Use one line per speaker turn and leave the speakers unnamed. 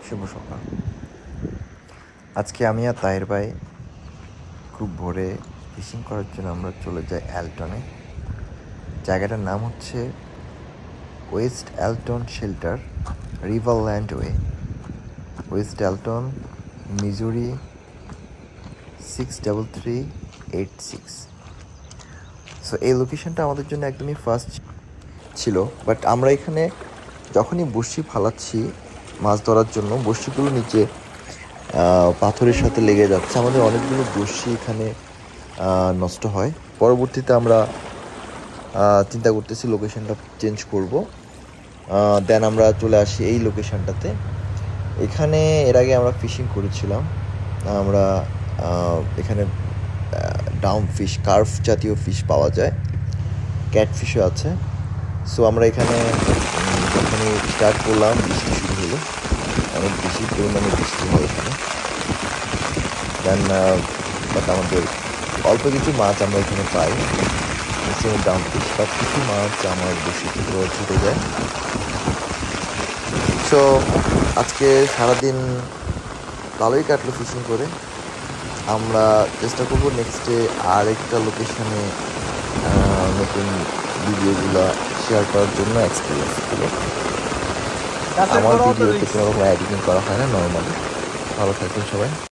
শুভ সকাল। আজকে আমি আর তাহের ভাই খুব ভোরে ফিশিং করার জন্য আমরা চলে যাই অ্যালটনে। জায়গাটার নাম হচ্ছে West Alton shelter, Riverland Way, West Alton, Missouri 63386। So এই লোকেশনটা আমাদের জন্য একদমই ফার্স্ট ছিল, বাট আমরা এখানে যখনই বড়শি ফালাচ্ছি মাছ ধরার জন্য, বড়শিগুলো নিচে পাথরের সাথে লেগে যাচ্ছে। আমাদের অনেকগুলো বড়শি এখানে নষ্ট হয়। পরবর্তীতে আমরা চিন্তা করতেছি লোকেশনটা চেঞ্জ করব। দেন আমরা চলে আসি এই লোকেশনটাতে। এখানে এর আগে আমরা ফিশিং করেছিলাম। আমরা এখানে ডাউন ফিশ, কার্ভ জাতীয় ফিশ পাওয়া যায়, ক্যাটফিশও আছে। সো আমরা এখানে যখনই স্টার্ট করলাম বৃষ্টি শুরু হলো, অনেক বেশি পরিমাণে বৃষ্টি হয় এখানে। দেন বাট আমাদের অল্প কিছু মাছ আমরা এখানে পাই, ডাউন ফিশ, বাট কিছু মাছ আমার বেশি থেকে ছুটে যায়। সো আজকে সারাদিন ভালোই কাটলো ফিশিং করে। আমরা চেষ্টা করবো নেক্সটে আরেকটা লোকেশনে নতুন ভিডিওগুলো শেয়ার করার জন্য, এক্সপিরিয়েন্সগুলো। আমার ভিডিওতে কোনো রকম এডিটিং করা হয় না নর্মালি। ভালো থাকবেন সবাই।